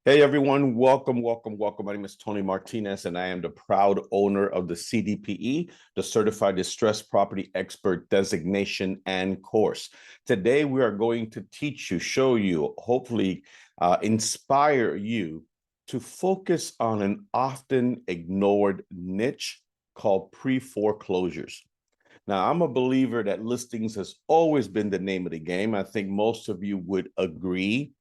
Hey everyone, welcome. My name is Tony Martinez, and I am the proud owner of the CDPE, the Certified Distressed Property Expert Designation and course. Today, we are going to teach you, show you, hopefully inspire you to focus on an often ignored niche called pre-foreclosures. Now, I'm a believer that listings has always been the name of the game. I think most of you would agree,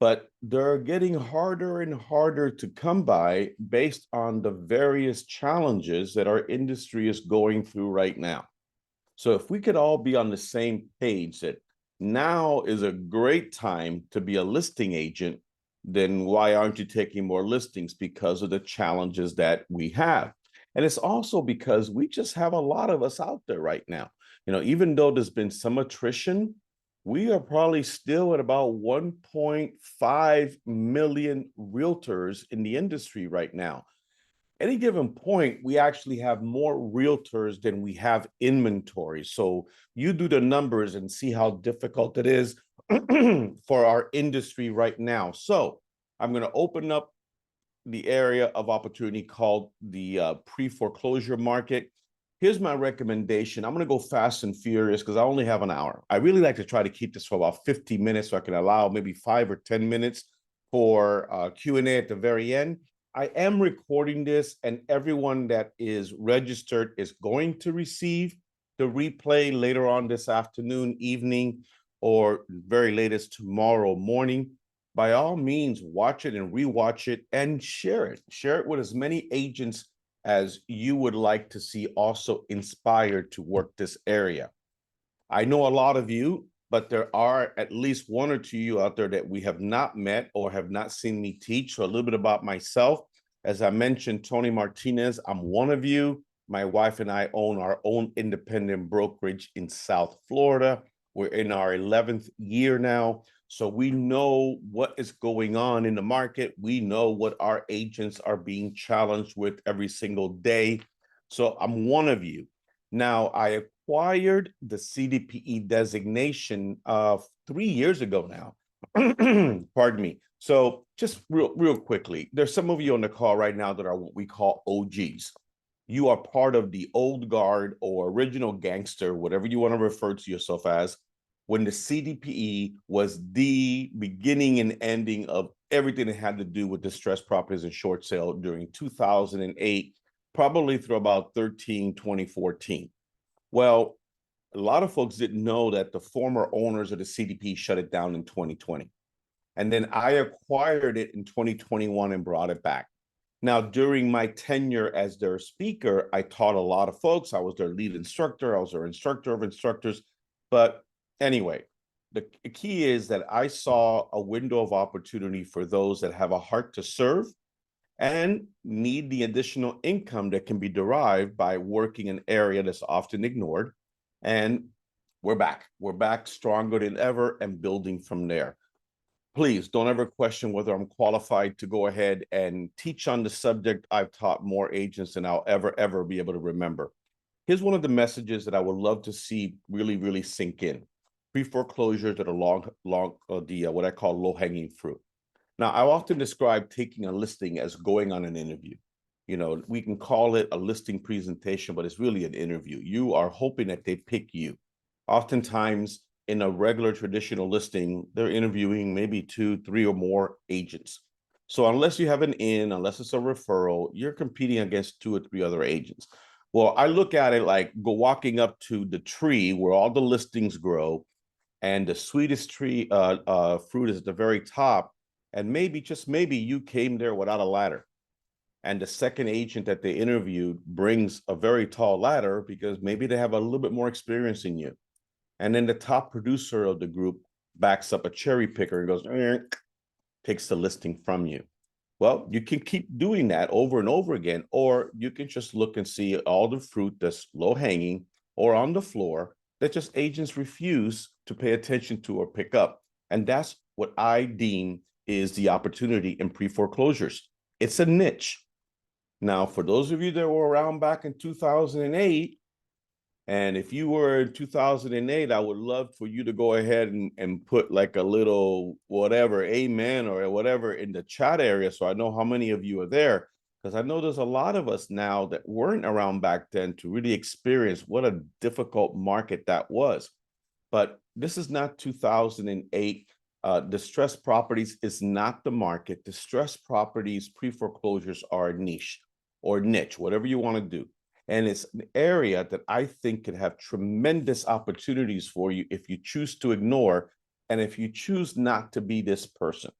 but they're getting harder and harder to come by based on the various challenges that our industry is going through right now. So if we could all be on the same page that now is a great time to be a listing agent, then why aren't you taking more listings? Because of the challenges that we have. And it's also because we just have a lot of us out there right now. Even though there's been some attrition, we are probably still at about 1.5 million realtors in the industry right now. Any given point, we actually have more realtors than we have inventory. So you do the numbers and see how difficult it is for our industry right now. So I'm going to open up the area of opportunity called the pre-foreclosure market. Here's my recommendation. I'm going to go fast and furious because I only have an hour. I really like to try to keep this for about 50 minutes so I can allow maybe 5 or 10 minutes for Q&A at the very end. I am recording this, and everyone that is registered is going to receive the replay later on this afternoon, evening, or very latest tomorrow morning. By all means, watch it and rewatch it and share it. Share it with as many agents as you would like to see also inspired to work this area. I know a lot of you, but there are at least one or two of you out there that we have not met or have not seen me teach. So a little bit about myself. As I mentioned, Tony Martinez, I'm one of you. My wife and I own our own independent brokerage in South Florida. We're in our 11th year now. So we know what is going on in the market. We know what our agents are being challenged with every single day. So I'm one of you. Now, I acquired the CDPE designation 3 years ago now. Pardon me. So just real quickly, there's some of you on the call right now that are what we call OGs. You are part of the old guard or original gangster, whatever you want to refer to yourself as, when the CDPE was the beginning and ending of everything that had to do with distressed properties and short sale during 2008, probably through about 2014. Well, a lot of folks didn't know that the former owners of the CDP shut it down in 2020. And then I acquired it in 2021 and brought it back. Now, during my tenure as their speaker, I taught a lot of folks. I was their lead instructor. I was their instructor of instructors. But anyway, the key is that I saw a window of opportunity for those that have a heart to serve and need the additional income that can be derived by working an area that's often ignored. And we're back. We're back stronger than ever and building from there. Please don't ever question whether I'm qualified to go ahead and teach on the subject. I've taught more agents than I'll ever be able to remember. Here's one of the messages that I would love to see really sink in. Pre-foreclosures that are what I call low-hanging fruit. Now, I often describe taking a listing as going on an interview. We can call it a listing presentation, but it's really an interview. You are hoping that they pick you. Oftentimes, in a regular traditional listing, they're interviewing maybe 2, 3 or more agents. So unless you have an in, unless it's a referral, you're competing against 2 or 3 other agents. Well, I look at it like walking up to the tree where all the listings grow, and the sweetest tree fruit is at the very top, and maybe, just maybe, you came there without a ladder. And the second agent that they interviewed brings a very tall ladder because maybe they have a little bit more experience than you. And then the top producer of the group backs up a cherry picker and goes, takes the listing from you. Well, you can keep doing that over and over again, or you can just look and see all the fruit that's low hanging or on the floor that just agents refuse to pay attention to or pick up. And that's what I deem is the opportunity in pre-foreclosures. It's a niche. Now, for those of you that were around back in 2008, And if you were in 2008, I would love for you to go ahead and put like a little whatever, amen or whatever in the chat area so I know how many of you are there. Because I know there's a lot of us now that weren't around back then to really experience what a difficult market that was. But this is not 2008. Distressed properties is not the market. Distressed properties, pre-foreclosures are a niche or niche, whatever you want to do. And it's an area that I think could have tremendous opportunities for you if you choose to ignore and if you choose not to be this person,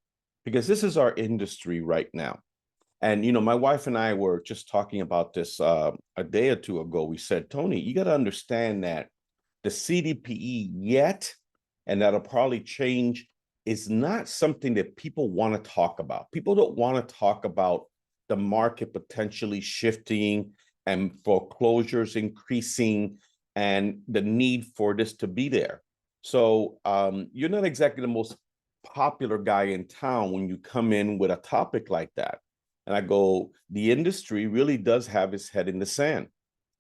because this is our industry right now. And, you know, my wife and I were just talking about this a day or two ago. We said, Tony, you got to understand that the CDPE yet, and that'll probably change, is not something that people want to talk about. People don't want to talk about the market potentially shifting and foreclosures increasing and the need for this to be there. So you're not exactly the most popular guy in town when you come in with a topic like that. And I go, the industry really does have its head in the sand.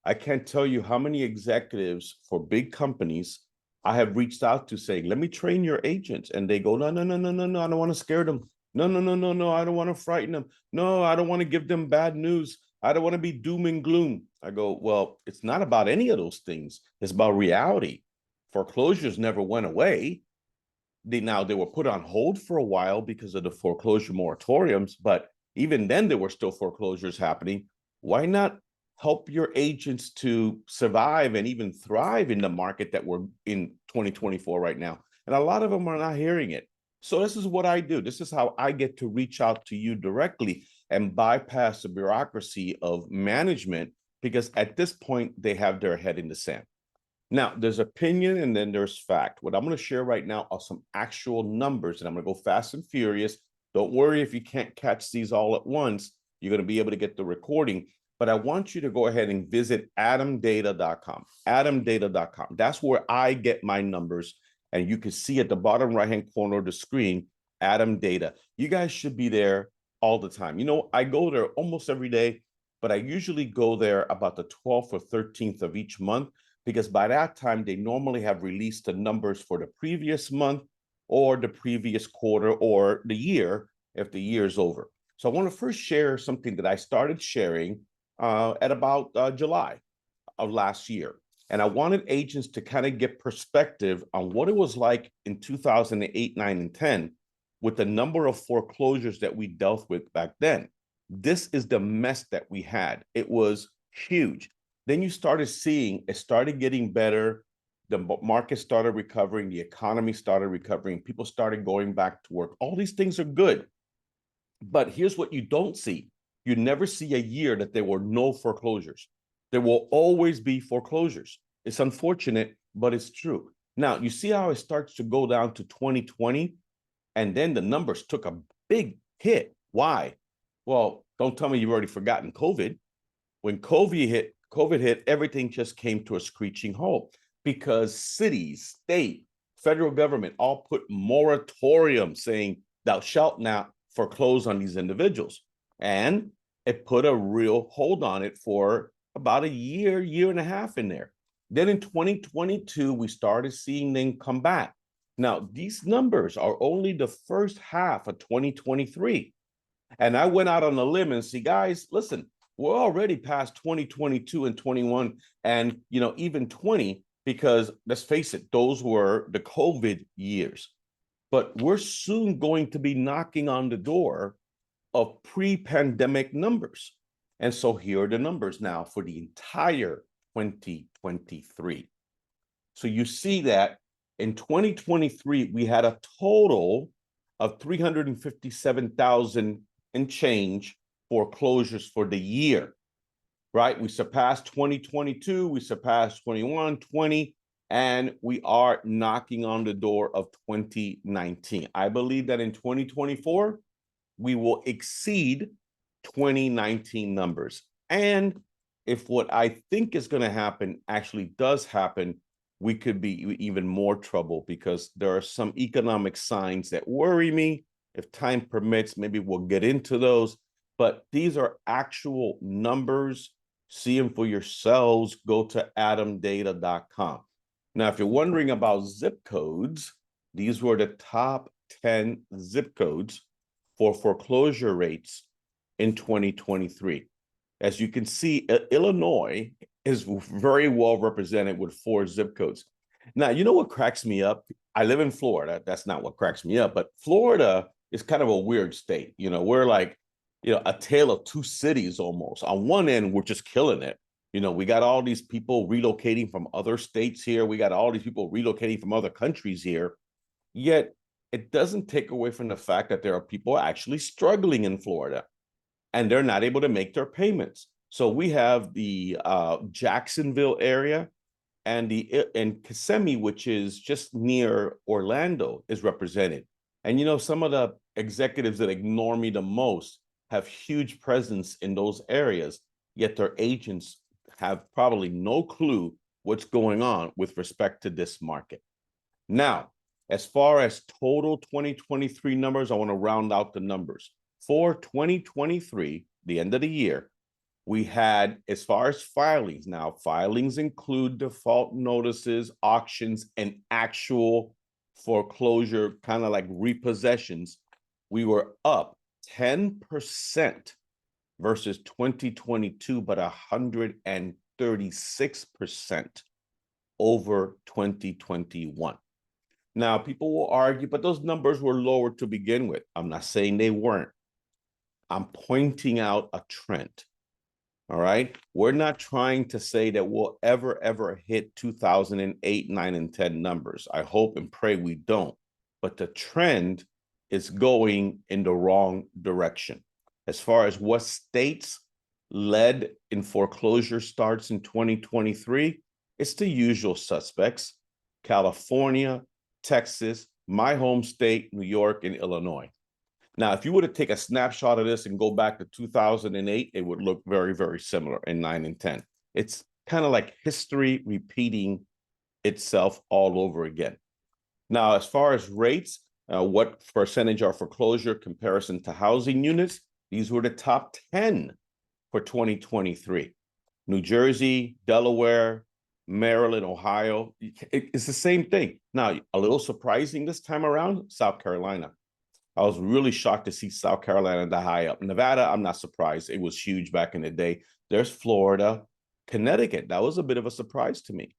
I can't tell you how many executives for big companies I have reached out to saying, let me train your agents. And they go, no, no, no, no, no, no, I don't want to scare them. No, no, no, no, no, I don't want to frighten them. No, I don't want to give them bad news. I don't want to be doom and gloom. I go, well, it's not about any of those things. It's about reality. Foreclosures never went away. They were put on hold for a while because of the foreclosure moratoriums, but even then there were still foreclosures happening. Why not help your agents to survive and even thrive in the market that we're in 2024 right now? And a lot of them are not hearing it. So this is what I do. This is how I get to reach out to you directly and bypass the bureaucracy of management, because at this point they have their head in the sand. Now, there's opinion and then there's fact. What I'm going to share right now are some actual numbers, and I'm going to go fast and furious. Don't worry if you can't catch these all at once. You're going to be able to get the recording. But I want you to go ahead and visit adamdata.com. Adamdata.com. That's where I get my numbers. And you can see at the bottom right-hand corner of the screen, Adam Data. You guys should be there all the time. You know, I go there almost every day, but I usually go there about the 12th or 13th of each month, because by that time, they normally have released the numbers for the previous month or the previous quarter or the year, if the year is over. So I want to first share something that I started sharing at about July of last year. And I wanted agents to kind of get perspective on what it was like in 2008, 9, and 10 with the number of foreclosures that we dealt with back then. This is the mess that we had. It was huge. Then you started seeing it started getting better. The market started recovering. The economy started recovering. People started going back to work. All these things are good. But here's what you don't see. You never see a year that there were no foreclosures. There will always be foreclosures. It's unfortunate, but it's true. Now, you see how it starts to go down to 2020, and then the numbers took a big hit. Why? Well, don't tell me you've already forgotten COVID. When COVID hit, everything just came to a screeching halt because cities, state, federal government all put moratorium saying thou shalt not foreclose on these individuals. And it put a real hold on it for about a year, year and a half in there. Then in 2022, we started seeing them come back. Now, these numbers are only the first half of 2023. And I went out on a limb and see, guys, listen, we're already past 2022 and 21 and, you know, even 20, because let's face it, those were the COVID years. But we're soon going to be knocking on the door of pre-pandemic numbers. And so here are the numbers now for the entire 2023. So you see that in 2023, we had a total of 357,000 and change foreclosures for the year, right? We surpassed 2022, we surpassed 21, 20, and we are knocking on the door of 2019. I believe that in 2024, we will exceed 2019 numbers. And if what I think is going to happen actually does happen, we could be even more trouble, because there are some economic signs that worry me. If time permits, maybe we'll get into those. But these are actual numbers. See them for yourselves. Go to adamdata.com. Now, if you're wondering about zip codes, these were the top 10 zip codes for foreclosure rates in 2023. As you can see, Illinois is very well represented with 4 zip codes. Now, you know what cracks me up? I live in Florida. That's not what cracks me up, but Florida is kind of a weird state. We're like, a tale of two cities almost. On one end, we're just killing it. We got all these people relocating from other states here. We got all these people relocating from other countries here. Yet it doesn't take away from the fact that there are people actually struggling in Florida and they're not able to make their payments. So we have the Jacksonville area and Kissimmee, which is just near Orlando, is represented. And some of the executives that ignore me the most have huge presence in those areas, yet their agents have probably no clue what's going on with respect to this market. Now, as far as total 2023 numbers, I want to round out the numbers. For 2023, the end of the year, we had, as far as filings, now filings include default notices, auctions, and actual foreclosure, kind of like repossessions. We were up 10% versus 2022, but 136% over 2021. Now, people will argue, but those numbers were lower to begin with. I'm not saying they weren't. I'm pointing out a trend. All right. We're not trying to say that we'll ever hit 2008, 9, and 10 numbers. I hope and pray we don't. But the trend is going in the wrong direction. As far as what states led in foreclosure starts in 2023, it's the usual suspects: California, Texas, my home state, New York, and Illinois. Now, if you were to take a snapshot of this and go back to 2008, it would look very, very similar in 9 and 10. It's kind of like history repeating itself all over again. Now, as far as rates, what percentage are foreclosure comparison to housing units? These were the top 10 for 2023. New Jersey, Delaware, Maryland, Ohio. It's the same thing. Now, a little surprising this time around, South Carolina. I was really shocked to see South Carolina that high up. Nevada, I'm not surprised. It was huge back in the day. There's Florida, Connecticut. That was a bit of a surprise to me.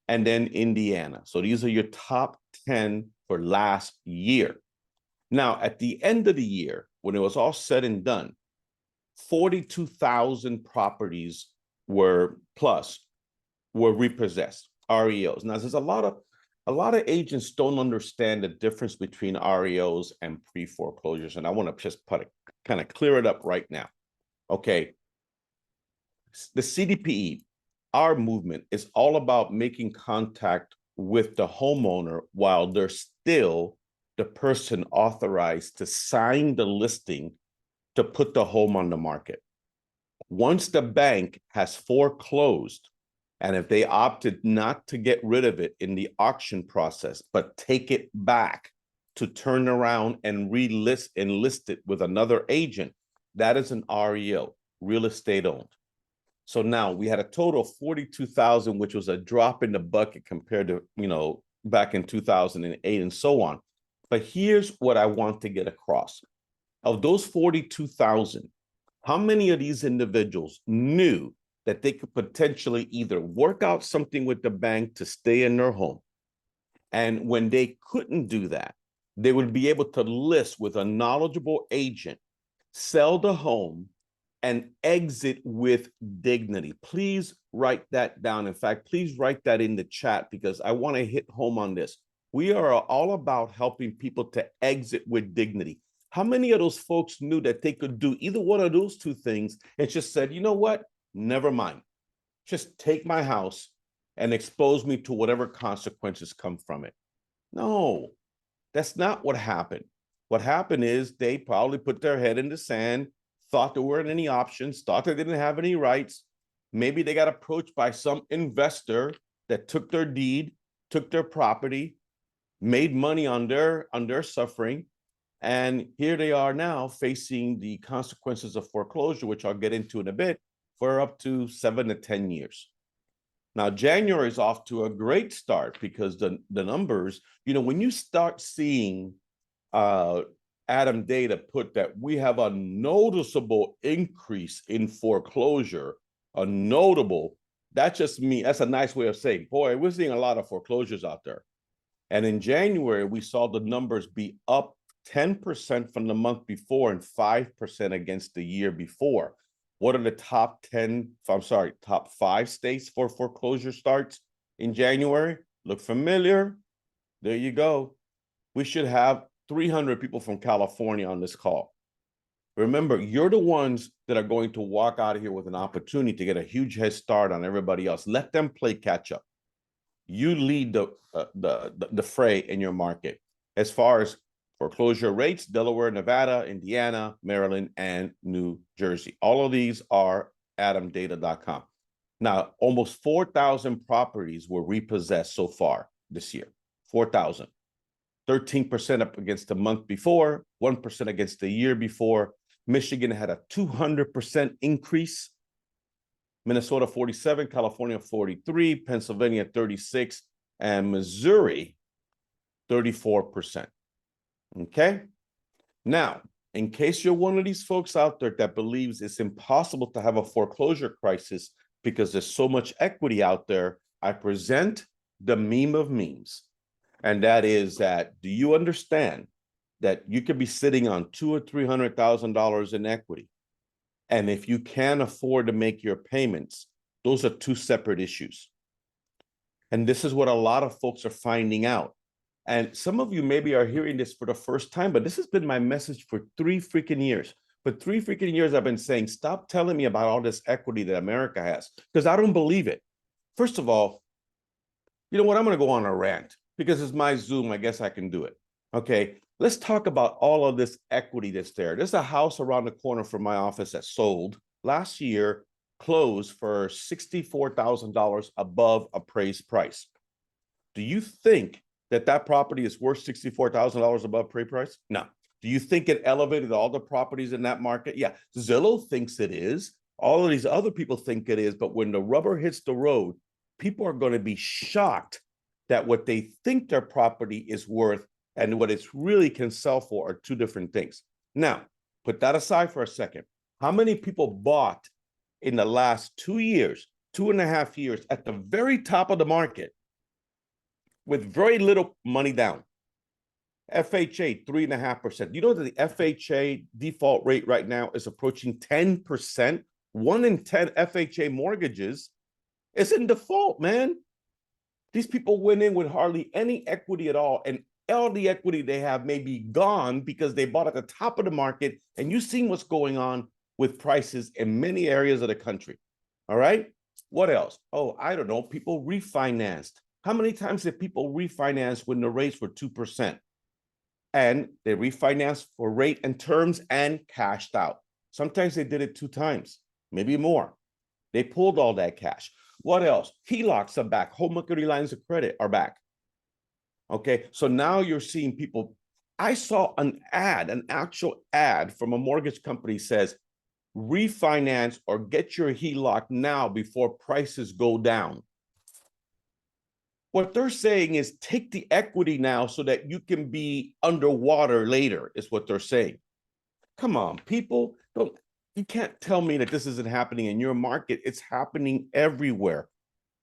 And then Indiana. So these are your top 10 for last year. Now, at the end of the year, when it was all said and done, 42,000 properties were repossessed, REOs. Now, there's a lot of agents don't understand the difference between REOs and pre-foreclosures, and I want to just kind of clear it up right now. Okay, the CDPE, our movement, is all about making contact with the homeowner while they're still the person authorized to sign the listing to put the home on the market. Once the bank has foreclosed, and if they opted not to get rid of it in the auction process, but take it back to turn around and list it with another agent, that is an REO, real estate owned. So now we had a total of 42,000, which was a drop in the bucket compared to, back in 2008 and so on. But here's what I want to get across. Of those 42,000, how many of these individuals knew that they could potentially either work out something with the bank to stay in their home? And when they couldn't do that, they would be able to list with a knowledgeable agent, sell the home, and exit with dignity. Please write that down. In fact, please write that in the chat, because I want to hit home on this. We are all about helping people to exit with dignity. How many of those folks knew that they could do either one of those two things and just said, you know what? Never mind. Just take my house and expose me to whatever consequences come from it. No, that's not what happened. What happened is they probably put their head in the sand, thought there weren't any options, thought they didn't have any rights. Maybe they got approached by some investor that took their deed, took their property, made money on their suffering. And here they are now facing the consequences of foreclosure, which I'll get into in a bit, for up to 7 to 10 years. Now, January is off to a great start because the numbers, when you start seeing Adam data put that we have a noticeable increase in foreclosure, a notable, that's a nice way of saying, boy, we're seeing a lot of foreclosures out there. And in January, we saw the numbers be up 10% from the month before and 5% against the year before. What are the top 5 states for foreclosure starts in January? Look familiar? There you go. We should have 300 people from California on this call. Remember, you're the ones that are going to walk out of here with an opportunity to get a huge head start on everybody else. Let them play catch up. You lead the fray in your market. As far as foreclosure rates, Delaware, Nevada, Indiana, Maryland, and New Jersey. All of these are adamdata.com. Now, almost 4,000 properties were repossessed so far this year. 4,000. 13% up against the month before, 1% against the year before. Michigan had a 200% increase. Minnesota 47, California 43, Pennsylvania 36, and Missouri 34%. Okay? Now, in case you're one of these folks out there that believes it's impossible to have a foreclosure crisis because there's so much equity out there, I present the meme of memes. And that is that, do you understand that you could be sitting on $200,000 or $300,000 in equity? And if you can't afford to make your payments, those are two separate issues. And this is what a lot of folks are finding out. And some of you maybe are hearing this for the first time, but this has been my message for 3 freaking years. For 3 freaking years, I've been saying, stop telling me about all this equity that America has, because I don't believe it. First of all, you know what? I'm going to go on a rant because it's my Zoom. I guess I can do it. Okay. Let's talk about all of this equity that's there. There's a house around the corner from my office that sold last year, closed for $64,000 above appraised price. Do you think that property is worth $64,000 above appraised price? No. Do you think it elevated all the properties in that market? Yeah. Zillow thinks it is. All of these other people think it is. But when the rubber hits the road, people are going to be shocked that what they think their property is worth and what it's really can sell for are two different things. Now, put that aside for a second. How many people bought in the last 2 years, 2.5 years, at the very top of the market with very little money down? FHA, 3.5%. You know that the FHA default rate right now is approaching 10%. 1 in 10 FHA mortgages is in default, man. These people went in with hardly any equity at all, and all the equity they have may be gone because they bought at the top of the market, and you've seen what's going on with prices in many areas of the country. All right? What else? Oh, I don't know. People refinanced. How many times did people refinance when the rates were 2%? And they refinanced for rate and terms and cashed out. Sometimes they did it 2 times, maybe more. They pulled all that cash. What else? HELOCs are back. Home equity lines of credit are back. Okay, so now you're seeing people. I saw an actual ad from a mortgage company says, refinance or get your HELOC now before prices go down. What they're saying is take the equity now so that you can be underwater later, is what they're saying. Come on, people. You can't tell me that this isn't happening in your market. It's happening everywhere.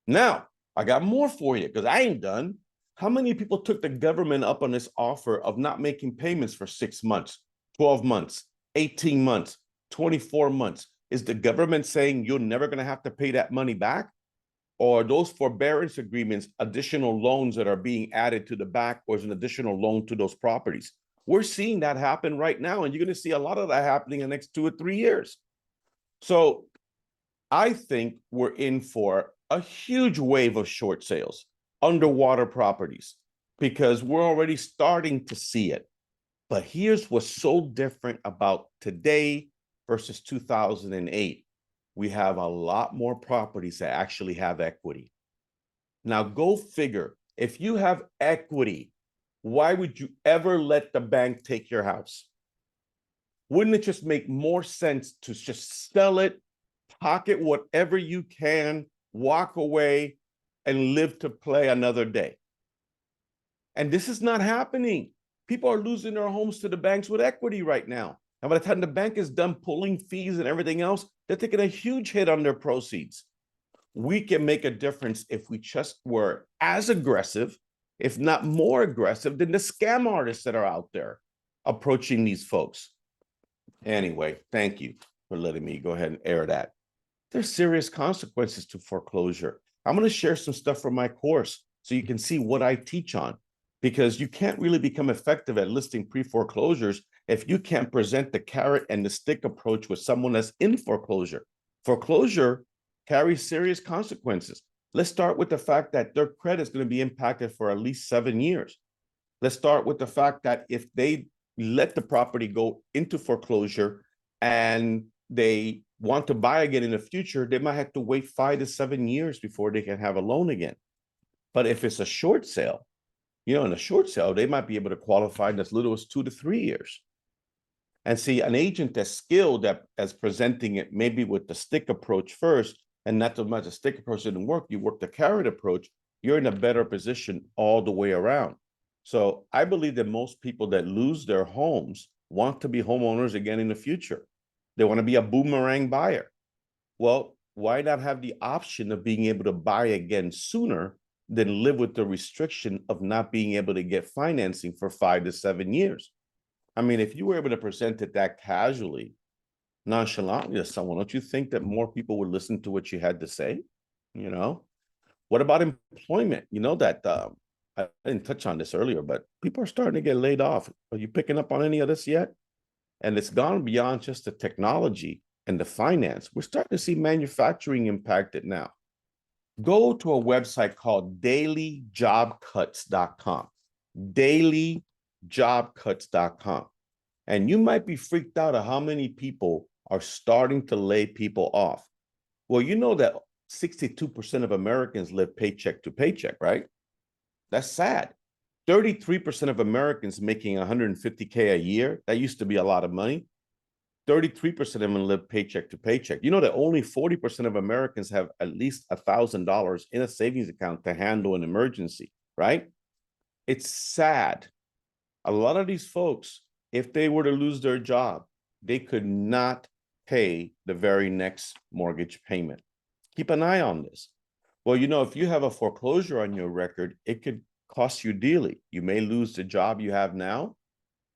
Now, I got more for you because I ain't done. How many people took the government up on this offer of not making payments for 6 months, 12 months, 18 months, 24 months? Is the government saying you're never going to have to pay that money back? Or those forbearance agreements, additional loans that are being added to the back, or is an additional loan to those properties? We're seeing that happen right now, and you're going to see a lot of that happening in the next 2 or 3 years. So I think we're in for a huge wave of short sales, underwater properties, because we're already starting to see it. But here's what's so different about today versus 2008. We have a lot more properties that actually have equity. Now, go figure. If you have equity, why would you ever let the bank take your house? Wouldn't it just make more sense to just sell it, pocket whatever you can, walk away, and live to play another day. And this is not happening. People are losing their homes to the banks with equity right now. And by the time the bank is done pulling fees and everything else, they're taking a huge hit on their proceeds. We can make a difference if we just were as aggressive, if not more aggressive, than the scam artists that are out there approaching these folks. Anyway, thank you for letting me go ahead and air that. There's serious consequences to foreclosure. I'm going to share some stuff from my course so you can see what I teach on, because you can't really become effective at listing pre-foreclosures if you can't present the carrot and the stick approach with someone that's in foreclosure. Foreclosure carries serious consequences. Let's start with the fact that their credit is going to be impacted for at least 7 years. Let's start with the fact that if they let the property go into foreclosure and they want to buy again in the future, they might have to wait 5 to 7 years before they can have a loan again. But if it's a short sale, in a short sale, they might be able to qualify in as little as 2 to 3 years. And see, an agent that's skilled at as presenting it maybe with the stick approach first, and not so much the stick approach didn't work, you work the carrot approach, you're in a better position all the way around. So I believe that most people that lose their homes want to be homeowners again in the future. They want to be a boomerang buyer. Well, why not have the option of being able to buy again sooner than live with the restriction of not being able to get financing for 5 to 7 years? I mean, if you were able to present it that casually, nonchalantly to someone, don't you think that more people would listen to what you had to say? What about employment? I didn't touch on this earlier, but people are starting to get laid off. Are you picking up on any of this yet? And it's gone beyond just the technology and the finance. We're starting to see manufacturing impacted now. Go to a website called dailyjobcuts.com. Dailyjobcuts.com. And you might be freaked out at how many people are starting to lay people off. Well, you know that 62% of Americans live paycheck to paycheck, right? That's sad. 33% of Americans making $150K a year, that used to be a lot of money. 33% of them live paycheck to paycheck. You know that only 40% of Americans have at least $1,000 in a savings account to handle an emergency, right? It's sad. A lot of these folks, if they were to lose their job, they could not pay the very next mortgage payment. Keep an eye on this. Well, if you have a foreclosure on your record, it could cost you dearly. You may lose the job you have now,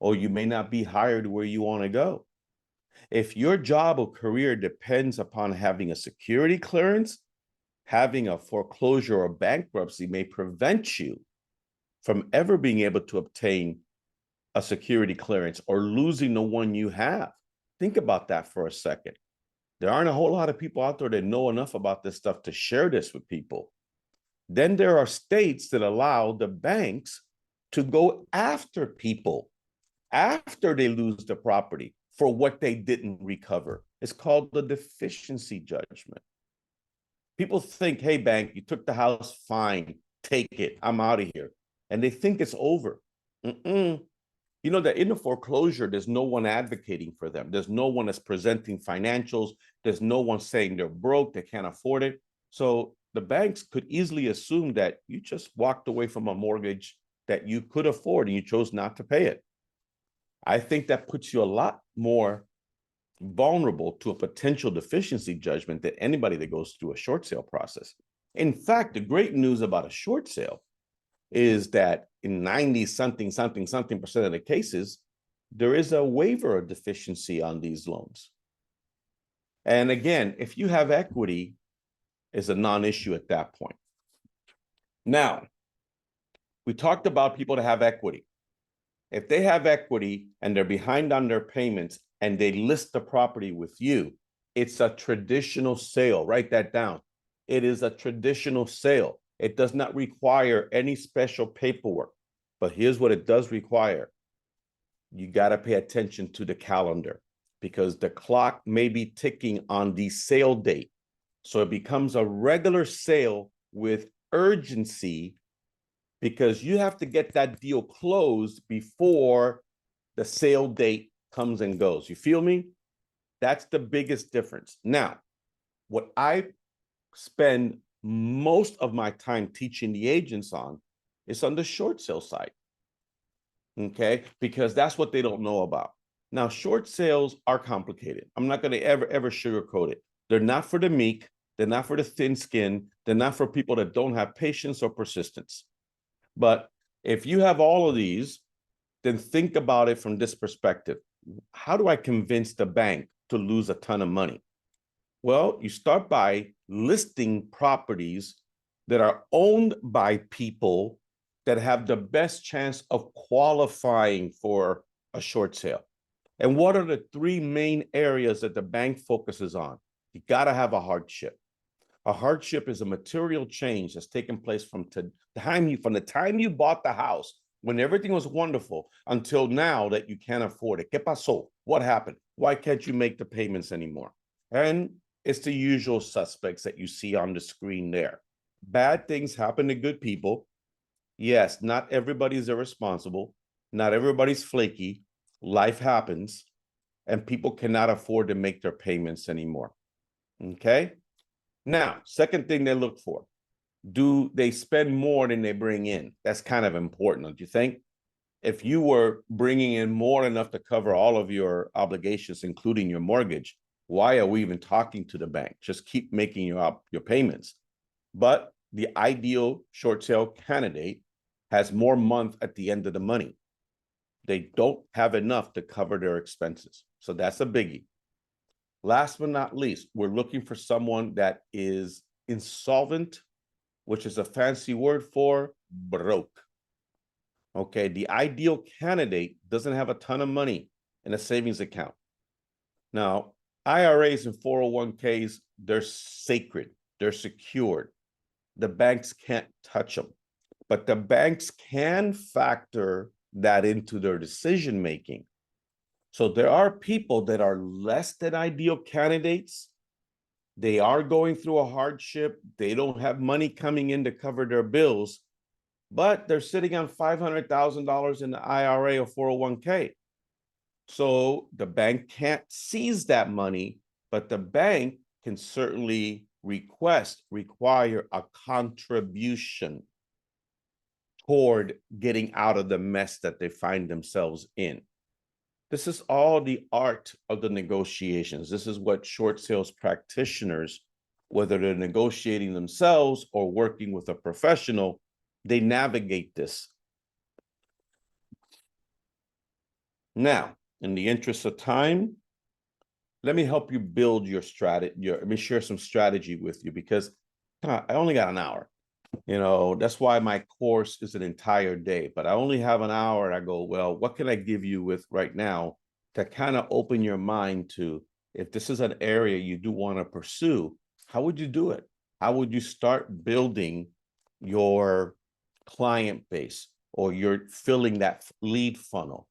or you may not be hired where you want to go. If your job or career depends upon having a security clearance, having a foreclosure or bankruptcy may prevent you from ever being able to obtain a security clearance or losing the one you have. Think about that for a second. There aren't a whole lot of people out there that know enough about this stuff to share this with people. Then there are states that allow the banks to go after people after they lose the property for what they didn't recover. It's called the deficiency judgment. People think, hey, bank, you took the house, fine, take it, I'm out of here. And they think it's over. You know that in a foreclosure, there's no one advocating for them. There's no one that's presenting financials. There's no one saying they're broke, they can't afford it. So the banks could easily assume that you just walked away from a mortgage that you could afford and you chose not to pay it. I think that puts you a lot more vulnerable to a potential deficiency judgment than anybody that goes through a short sale process. In fact, the great news about a short sale is that in 90-something percent of the cases, there is a waiver of deficiency on these loans. And again, if you have equity, it's a non-issue at that point. Now, we talked about people that have equity. If they have equity and they're behind on their payments and they list the property with you, it's a traditional sale. Write that down. It is a traditional sale. It does not require any special paperwork. But here's what it does require. You got to pay attention to the calendar because the clock may be ticking on the sale date. So it becomes a regular sale with urgency because you have to get that deal closed before the sale date comes and goes. You feel me? That's the biggest difference. Now, What I spend most of my time teaching the agents on is on the short sale side. Okay, because that's what they don't know about. Now, short sales are complicated. I'm not going to ever sugarcoat it. They're not for the meek. They're not for the thin skin. They're not for people that don't have patience or persistence. But if you have all of these, then think about it from this perspective. How do I convince the bank to lose a ton of money? Well, you start by listing properties that are owned by people that have the best chance of qualifying for a short sale. And what are the three main areas that the bank focuses on? You got to have a hardship. A hardship is a material change that's taken place from the time you bought the house, when everything was wonderful, until now that you can't afford it. ¿Qué pasó? What happened? Why can't you make the payments anymore? And it's the usual suspects that you see on the screen there. Bad things happen to good people. Yes, not everybody's irresponsible. Not everybody's flaky. Life happens, and people cannot afford to make their payments anymore. Okay? Now, second thing they look for, do they spend more than they bring in? That's kind of important, don't you think? If you were bringing in more than enough to cover all of your obligations, including your mortgage, why are we even talking to the bank? Just keep making your payments. But the ideal short sale candidate has more month at the end of the money. They don't have enough to cover their expenses. So that's a biggie. Last but not least, we're looking for someone that is insolvent, which is a fancy word for broke. Okay, the ideal candidate doesn't have a ton of money in a savings account. Now, IRAs and 401ks, they're sacred, they're secured. The banks can't touch them, but the banks can factor that into their decision making. So there are people that are less than ideal candidates. They are going through a hardship. They don't have money coming in to cover their bills, but they're sitting on $500,000 in the IRA or 401k. So the bank can't seize that money, but the bank can certainly require a contribution toward getting out of the mess that they find themselves in. This is all the art of the negotiations. This is what short sales practitioners, whether they're negotiating themselves or working with a professional, they navigate this. Now, in the interest of time, let me help you build your strategy. Let me share some strategy with you, because I only got an hour. You know, that's why my course is an entire day, but I only have an hour, and I go, well, what can I give you with right now to kind of open your mind to, if this is an area you do want to pursue, how would you do it? How would you start building your client base, or you're filling that lead funnel?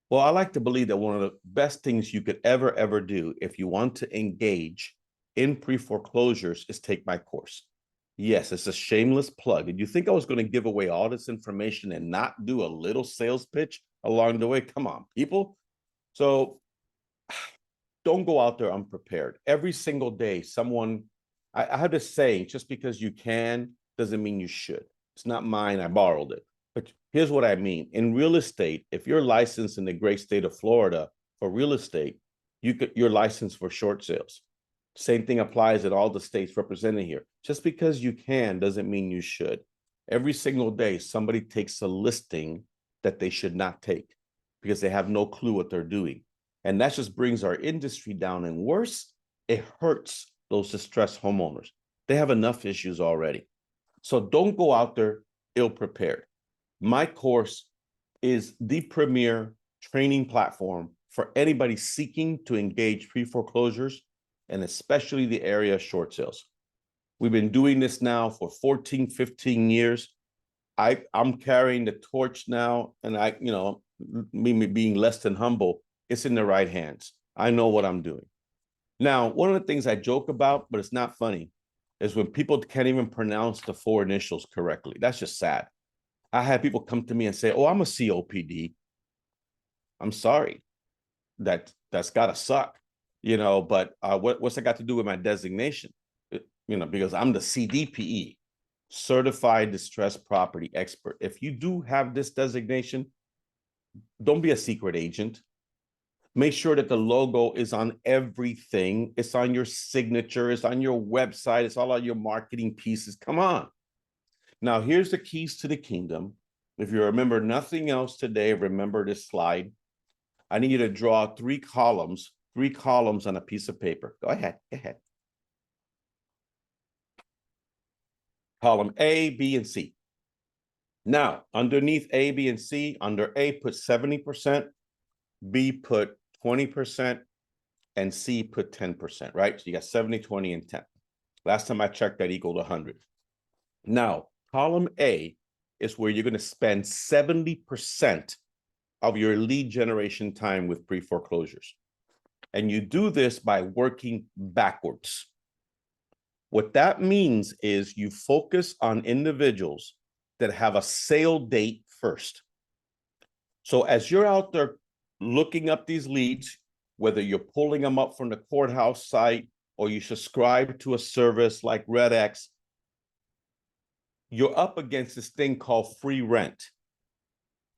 Well, I like to believe that one of the best things you could ever do if you want to engage in pre-foreclosures is take my course. Yes, it's a shameless plug. Did you think I was going to give away all this information and not do a little sales pitch along the way? Come on, people. So don't go out there unprepared. Every single day, I have this saying, just because you can doesn't mean you should. It's not mine. I borrowed it. But here's what I mean. In real estate, if you're licensed in the great state of Florida for real estate, you're licensed for short sales. Same thing applies in all the states represented here. Just because you can doesn't mean you should. Every single day, somebody takes a listing that they should not take because they have no clue what they're doing. And that just brings our industry down. And worse, it hurts those distressed homeowners. They have enough issues already. So don't go out there ill-prepared. My course is the premier training platform for anybody seeking to engage pre-foreclosures, and especially the area of short sales. We've been doing this now for 14, 15 years. I'm carrying the torch now, and me being less than humble, it's in the right hands. I know what I'm doing. Now, one of the things I joke about, but it's not funny, is when people can't even pronounce the 4 initials correctly. That's just sad. I had people come to me and say, oh, I'm a COPD. I'm sorry. That's gotta suck. But what's that got to do with my designation? Because I'm the CDPE, Certified Distressed Property Expert. If you do have this designation, don't be a secret agent. Make sure that the logo is on everything. It's on your signature. It's on your website. It's all on your marketing pieces. Come on. Now, here's the keys to the kingdom. If you remember nothing else today, remember this slide. I need you to draw three columns on a piece of paper. Go ahead. Column A, B, and C. Now, underneath A, B, and C, under A, put 70%, B, put 20%, and C, put 10%, right? So you got 70, 20, and 10. Last time I checked, that equaled 100. Now, column A is where you're going to spend 70% of your lead generation time with pre-foreclosures. And you do this by working backwards. What that means is you focus on individuals that have a sale date first. So as you're out there looking up these leads, whether you're pulling them up from the courthouse site or you subscribe to a service like RedX, you're up against this thing called free rent.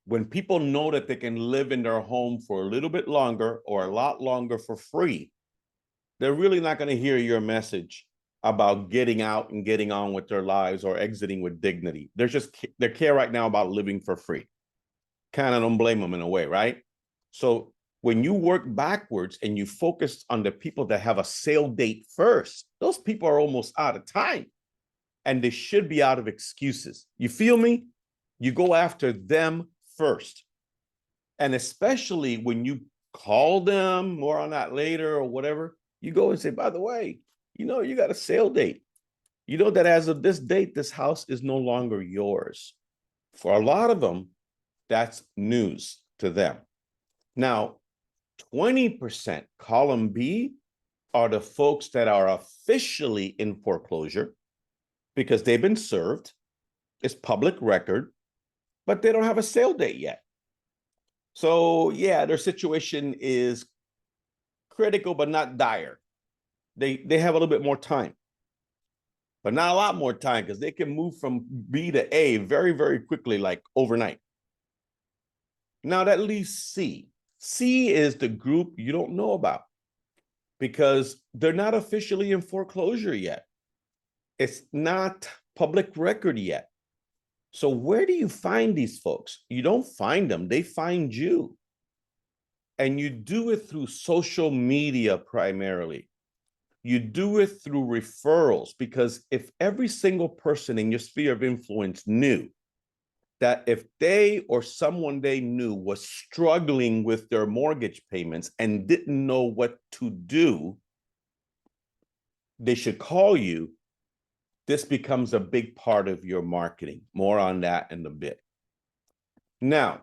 When people know that they can live in their home for a little bit longer or a lot longer for free, they're really not going to hear your message about getting out and getting on with their lives or exiting with dignity. They care right now about living for free. Kind of don't blame them in a way, right? So when you work backwards and you focus on the people that have a sale date first, those people are almost out of time and they should be out of excuses. You feel me? You go after them first. And especially when you call them, more on that later or whatever, you go and say, by the way, you got a sale date. You know that as of this date, this house is no longer yours. For a lot of them, that's news to them. Now, 20%, column B, are the folks that are officially in foreclosure because they've been served. It's public record, but they don't have a sale date yet. So yeah, their situation is critical, but not dire. They have a little bit more time, but not a lot more time because they can move from B to A very, very quickly, like overnight. Now that leaves C. C is the group you don't know about because they're not officially in foreclosure yet. It's not public record yet. So where do you find these folks? You don't find them, they find you. And you do it through social media primarily. You do it through referrals, because if every single person in your sphere of influence knew that if they or someone they knew was struggling with their mortgage payments and didn't know what to do, they should call you. This becomes a big part of your marketing. More on that in a bit. Now,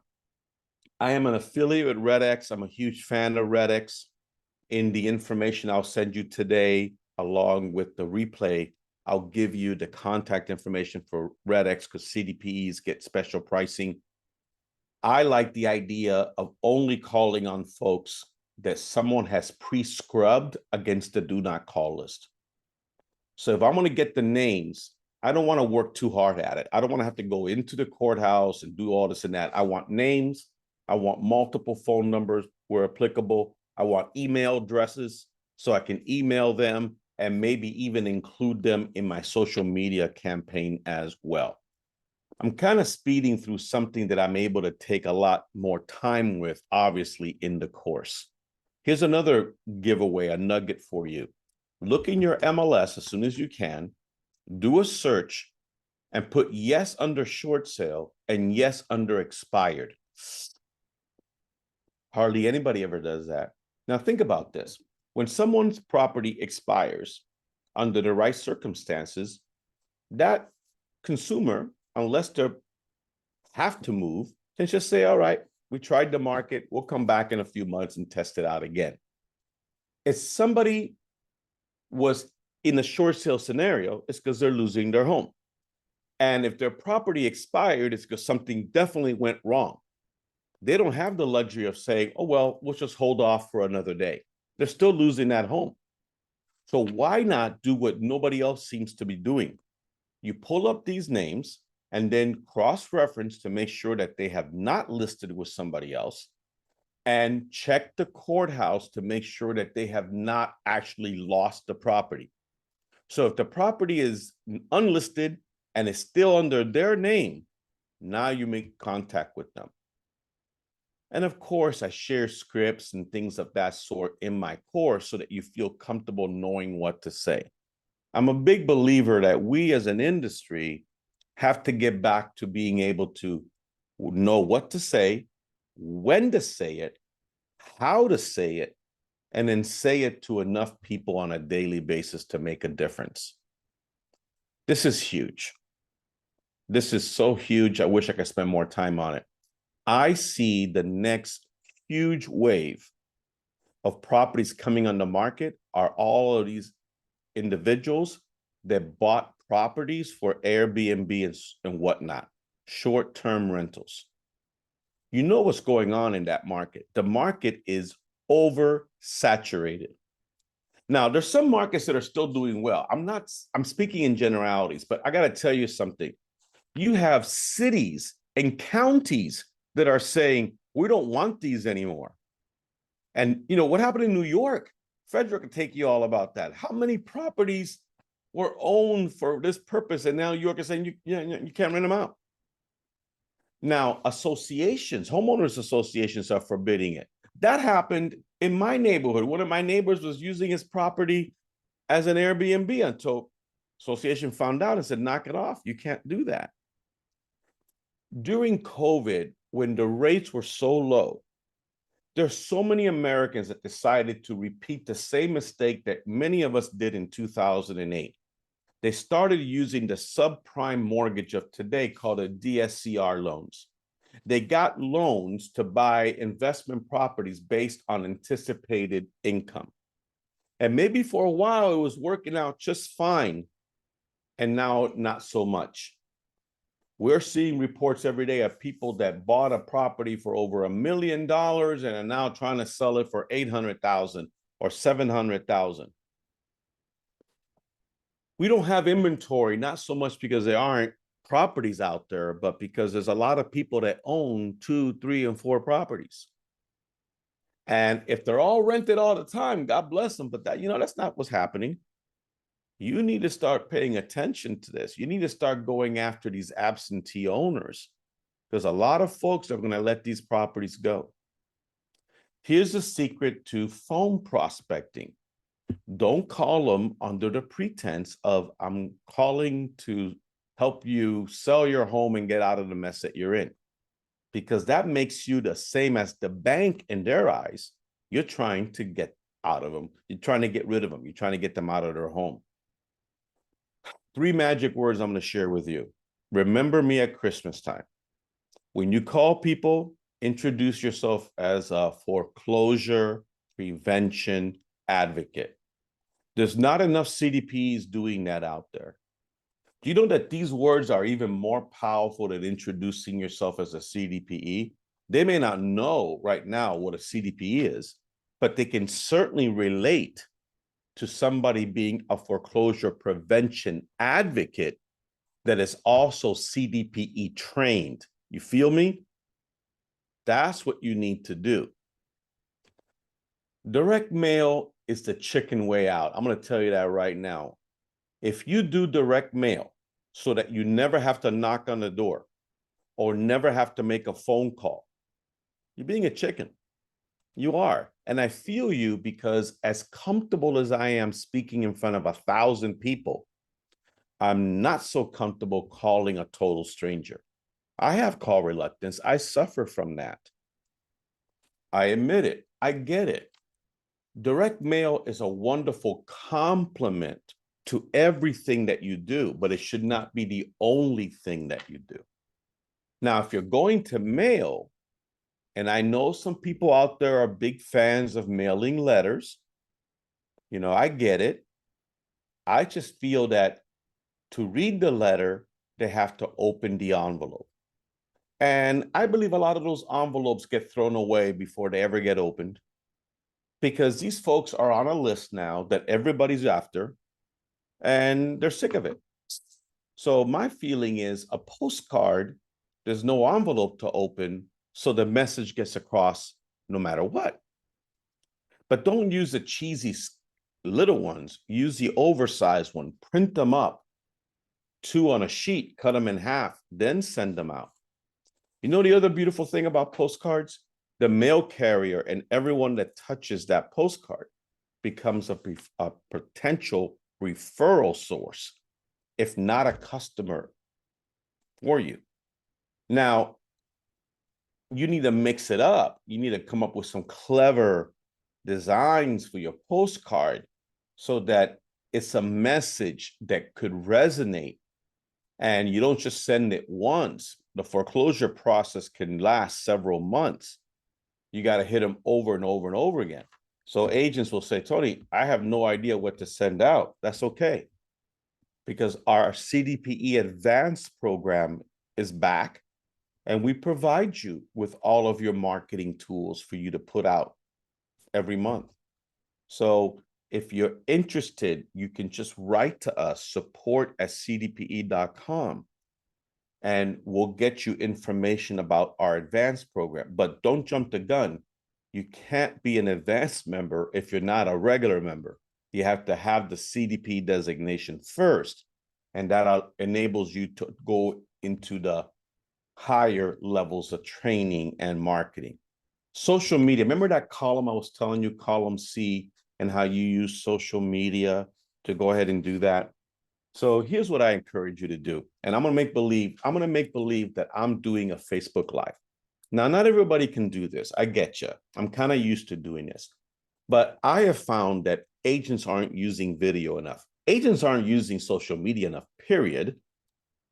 I am an affiliate with RedX. I'm a huge fan of RedX. In the information I'll send you today, along with the replay, I'll give you the contact information for RedX because CDPEs get special pricing. I like the idea of only calling on folks that someone has pre-scrubbed against the do not call list. So if I'm going to get the names, I don't want to work too hard at it. I don't want to have to go into the courthouse and do all this and that. I want names. I want multiple phone numbers where applicable. I want email addresses so I can email them and maybe even include them in my social media campaign as well. I'm kind of speeding through something that I'm able to take a lot more time with, obviously, in the course. Here's another giveaway, a nugget for you. Look in your MLS as soon as you can, do a search, and put yes under short sale and yes under expired. Hardly anybody ever does that. Now think about this. When someone's property expires under the right circumstances, that consumer, unless they have to move, can just say, all right, we tried the market, we'll come back in a few months and test it out again. If somebody was in a short sale scenario, it's because they're losing their home. And if their property expired, it's because something definitely went wrong. They don't have the luxury of saying, oh, well, we'll just hold off for another day. They're still losing that home. So why not do what nobody else seems to be doing? You pull up these names and then cross-reference to make sure that they have not listed with somebody else, and check the courthouse to make sure that they have not actually lost the property. So if the property is unlisted and is still under their name, now you make contact with them. And of course, I share scripts and things of that sort in my course so that you feel comfortable knowing what to say. I'm a big believer that we as an industry have to get back to being able to know what to say, when to say it, how to say it, and then say it to enough people on a daily basis to make a difference. This is huge. This is so huge. I wish I could spend more time on it. I see the next huge wave of properties coming on the market are all of these individuals that bought properties for Airbnb and whatnot, short-term rentals. You know what's going on in that market. The market is oversaturated. Now, there's some markets that are still doing well. I'm speaking in generalities, but I got to tell you something. You have cities and counties that are saying, we don't want these anymore. And you know, what happened in New York? Frederick can take you all about that. How many properties were owned for this purpose, and now New York is saying you can't rent them out? Now, associations, homeowners associations are forbidding it. That happened in my neighborhood. One of my neighbors was using his property as an Airbnb until association found out and said, knock it off. You can't do that. During COVID, when the rates were so low, there's so many Americans that decided to repeat the same mistake that many of us did in 2008. They started using the subprime mortgage of today called a DSCR loans. They got loans to buy investment properties based on anticipated income. And maybe for a while it was working out just fine, and now not so much. We're seeing reports every day of people that bought a property for over $1 million and are now trying to sell it for $800,000 or $700,000. We don't have inventory, not so much because there aren't properties out there, but because there's a lot of people that own 2, 3, and 4 properties. And if they're all rented all the time, God bless them, but that's not what's happening. You need to start paying attention to this. You need to start going after these absentee owners, because a lot of folks are going to let these properties go. Here's the secret to phone prospecting. Don't call them under the pretense of, I'm calling to help you sell your home and get out of the mess that you're in, because that makes you the same as the bank in their eyes. You're trying to get out of them. You're trying to get rid of them. You're trying to get them out of their home. 3 magic words I'm going to share with you. Remember me at Christmas time. When you call people, introduce yourself as a foreclosure prevention advocate. There's not enough CDPs doing that out there. Do you know that these words are even more powerful than introducing yourself as a CDPE? They may not know right now what a CDPE is, but they can certainly relate to somebody being a foreclosure prevention advocate that is also CDPE trained. You feel me? That's what you need to do. Direct mail is the chicken way out. I'm going to tell you that right now. If you do direct mail so that you never have to knock on the door or never have to make a phone call, you're being a chicken. You are. And I feel you, because as comfortable as I am speaking in front of 1,000 people, I'm not so comfortable calling a total stranger. I have call reluctance. I suffer from that. I admit it. I get it. Direct mail is a wonderful complement to everything that you do, but it should not be the only thing that you do. Now, if you're going to mail, and I know some people out there are big fans of mailing letters, I get it. I just feel that to read the letter, they have to open the envelope. And I believe a lot of those envelopes get thrown away before they ever get opened. because these folks are on a list now that everybody's after, and they're sick of it. So my feeling is a postcard, there's no envelope to open, so the message gets across no matter what. But don't use the cheesy little ones. Use the oversized one. Print them up, 2 on a sheet, cut them in half, then send them out. You know the other beautiful thing about postcards? The mail carrier and everyone that touches that postcard becomes a potential referral source, if not a customer for you. Now, you need to mix it up. You need to come up with some clever designs for your postcard so that it's a message that could resonate, and you don't just send it once. The foreclosure process can last several months. You got to hit them over and over and over again. So agents will say, Tony, I have no idea what to send out. That's okay, because our CDPE Advanced program is back, and we provide you with all of your marketing tools for you to put out every month. So if you're interested, you can just write to us, support@cdpe.com, and we'll get you information about our advanced program. But don't jump the gun. You can't be an advanced member if you're not a regular member. You have to have the CDP designation first, and that enables you to go into the higher levels of training and marketing. Social media, remember that column I was telling you, column C, and how you use social media to go ahead and do that? So here's what I encourage you to do. And I'm gonna make believe that I'm doing a Facebook Live. Now, not everybody can do this. I get you. I'm kind of used to doing this. But I have found that agents aren't using video enough. Agents aren't using social media enough, period,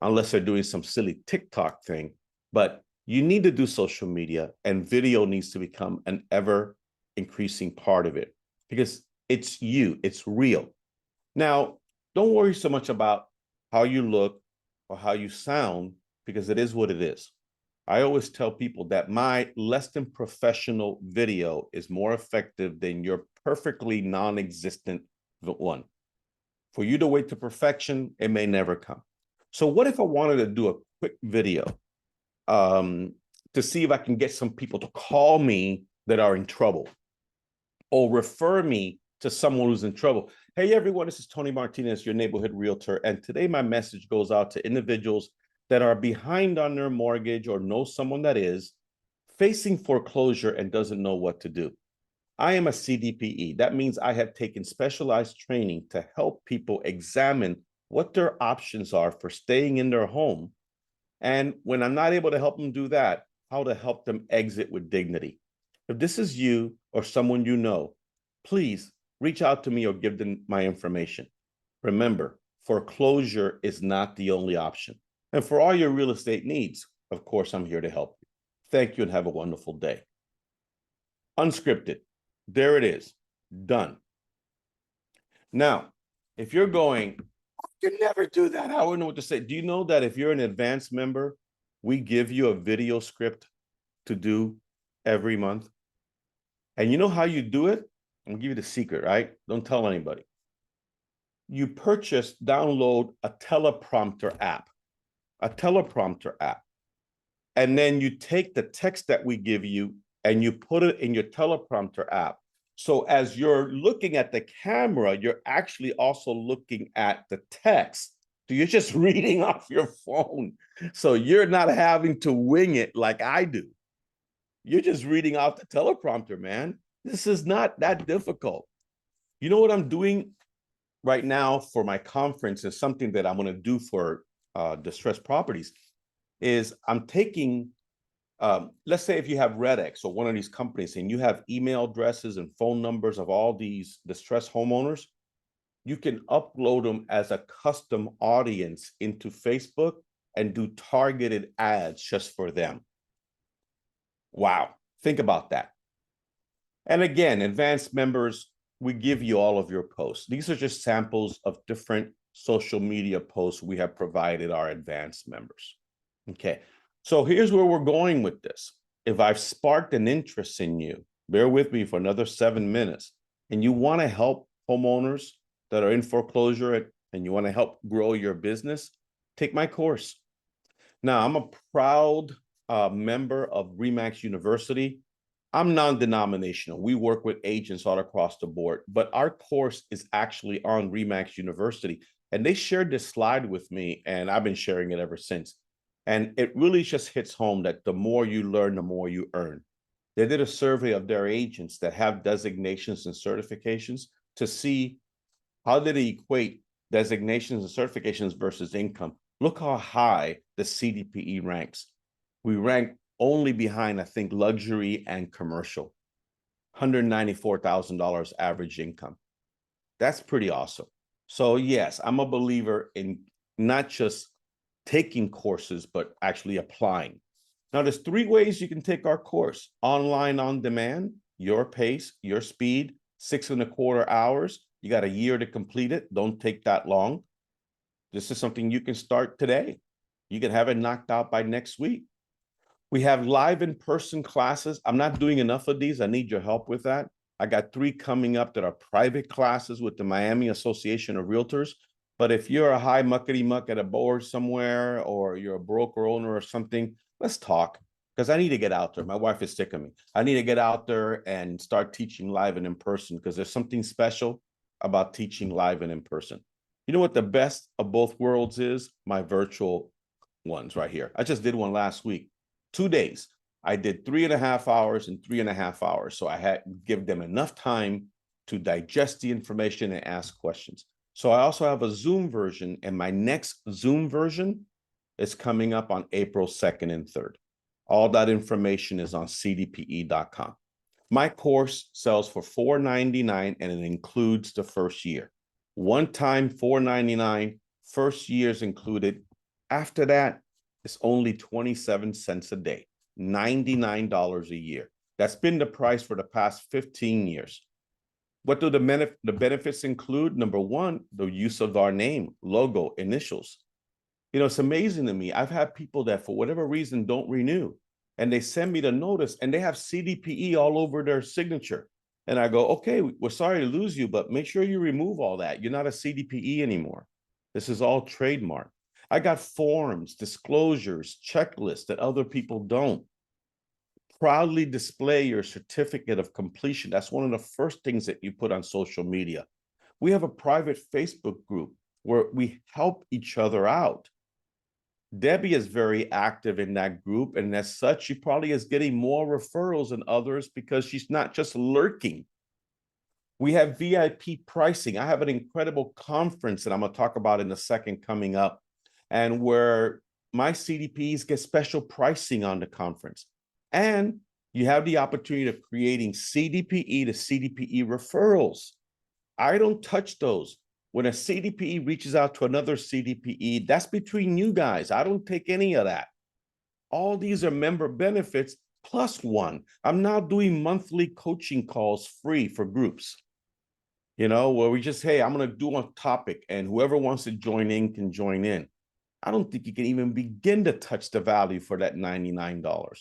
unless they're doing some silly TikTok thing. But you need to do social media, and video needs to become an ever increasing part of it, because it's you, it's real. Now, don't worry so much about how you look or how you sound, because it is what it is. I always tell people that my less than professional video is more effective than your perfectly non-existent one. For you to wait to perfection, it may never come. So what if I wanted to do a quick video to see if I can get some people to call me that are in trouble, or refer me to someone who's in trouble? Hey, everyone, this is Tony Martinez, your neighborhood realtor. And today my message goes out to individuals that are behind on their mortgage or know someone that is facing foreclosure and doesn't know what to do. I am a CDPE. That means I have taken specialized training to help people examine what their options are for staying in their home. And when I'm not able to help them do that, how to help them exit with dignity. If this is you or someone you know, please reach out to me or give them my information. Remember, foreclosure is not the only option. And for all your real estate needs, of course, I'm here to help you. Thank you and have a wonderful day. Unscripted. There it is. Done. Now, if you're going, you never do that, I wouldn't know what to say. Do you know that if you're an advanced member, we give you a video script to do every month? And you know how you do it? I'm gonna give you the secret, right? Don't tell anybody. You download a teleprompter app, and then you take the text that we give you and you put it in your teleprompter app. So as you're looking at the camera, you're actually also looking at the text. So you're just reading off your phone. So you're not having to wing it like I do. You're just reading off the teleprompter, man. This is not that difficult. You know what I'm doing right now for my conference is something that I'm going to do for distressed properties is I'm taking, let's say if you have RedX or one of these companies and you have email addresses and phone numbers of all these distressed homeowners, you can upload them as a custom audience into Facebook and do targeted ads just for them. Wow, think about that. And again, advanced members, we give you all of your posts. These are just samples of different social media posts we have provided our advanced members. Okay, so here's where we're going with this. If I've sparked an interest in you, bear with me for another 7 minutes, and you want to help homeowners that are in foreclosure and you want to help grow your business, take my course. Now, I'm a proud member of RE/MAX University. I'm non-denominational. We work with agents all across the board, but our course is actually on RE/MAX University. And they shared this slide with me, and I've been sharing it ever since. And it really just hits home that the more you learn, the more you earn. They did a survey of their agents that have designations and certifications to see how did they equate designations and certifications versus income. Look how high the CDPE ranks. We rank only behind, I think, luxury and commercial. $194,000 average income. That's pretty awesome. So yes, I'm a believer in not just taking courses, but actually applying. Now, there's 3 ways you can take our course: online on demand, your pace, your speed, 6.25 hours. You got a year to complete it. Don't take that long. This is something you can start today. You can have it knocked out by next week. We have live in-person classes. I'm not doing enough of these. I need your help with that. I got 3 coming up that are private classes with the Miami Association of Realtors. But if you're a high muckety-muck at a board somewhere, or you're a broker owner or something, let's talk, because I need to get out there. My wife is sick of me. I need to get out there and start teaching live and in person, because there's something special about teaching live and in person. You know what the best of both worlds is? My virtual ones right here. I just did one last week. 2 days. I did 3.5 hours and 3.5 hours. So I had to give them enough time to digest the information and ask questions. So I also have a Zoom version, and my next Zoom version is coming up on April 2nd and 3rd. All that information is on cdpe.com. My course sells for $499, and it includes the first year. One time $499, first year's included. After that, it's only 27 cents a day, $99 a year. That's been the price for the past 15 years. What do the benefits include? Number 1, the use of our name, logo, initials. You know, it's amazing to me. I've had people that for whatever reason don't renew, and they send me the notice and they have CDPE all over their signature. And I go, okay, we're sorry to lose you, but make sure you remove all that. You're not a CDPE anymore. This is all trademark. I got forms, disclosures, checklists that other people don't. Proudly display your certificate of completion. That's one of the first things that you put on social media. We have a private Facebook group where we help each other out. Debbie is very active in that group, and as such, she probably is getting more referrals than others because she's not just lurking. We have VIP pricing. I have an incredible conference that I'm going to talk about in a second coming up, and where my CDPs get special pricing on the conference. And you have the opportunity of creating CDPE to CDPE referrals. I don't touch those. When a CDPE reaches out to another CDPE, that's between you guys. I don't take any of that. All these are member benefits plus 1. I'm now doing monthly coaching calls free for groups, you know, where we just, hey, I'm going to do a topic, and whoever wants to join in can join in. I don't think you can even begin to touch the value for that $99.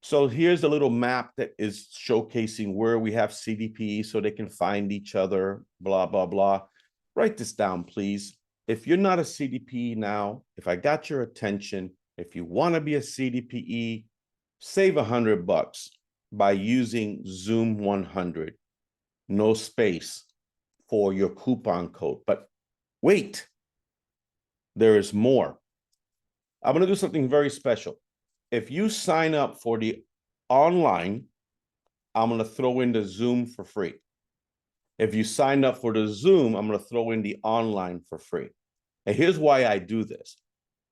So here's a little map that is showcasing where we have CDPE so they can find each other, blah, blah, blah. Write this down, please. If you're not a CDPE now, if I got your attention, if you want to be a CDPE, save $100 by using Zoom 100, no space, for your coupon code. But wait, there is more. I'm going to do something very special. If you sign up for the online, I'm going to throw in the Zoom for free. If you sign up for the Zoom, I'm going to throw in the online for free. And here's why I do this.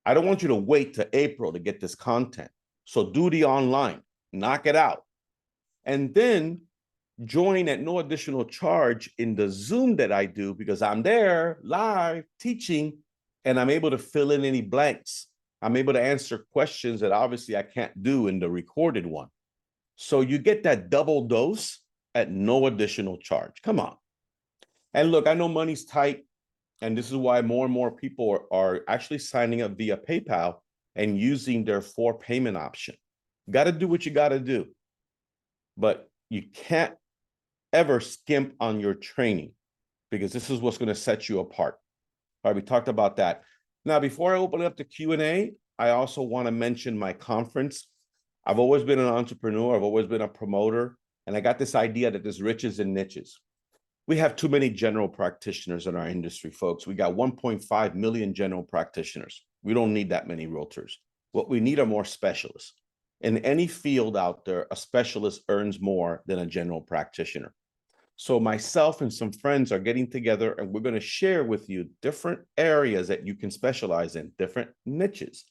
I don't want you to wait till April to get this content. So do the online, knock it out. And then join at no additional charge in the Zoom that I do, because I'm there live teaching, and I'm able to fill in any blanks. I'm able to answer questions that obviously I can't do in the recorded one. So you get that double dose at no additional charge. Come on. And look, I know money's tight, and this is why more and more people are actually signing up via PayPal and using their 4 payment option. Got to do what you got to do. But you can't ever skimp on your training, because this is what's going to set you apart. All right, we talked about that. Now, before I open it up to Q&A, I also want to mention my conference. I've always been an entrepreneur. I've always been a promoter. And I got this idea that there's riches and niches. We have too many general practitioners in our industry, folks. We got 1.5 million general practitioners. We don't need that many realtors. What we need are more specialists. In any field out there, a specialist earns more than a general practitioner. So myself and some friends are getting together, and we're going to share with you different areas that you can specialize in, different niches.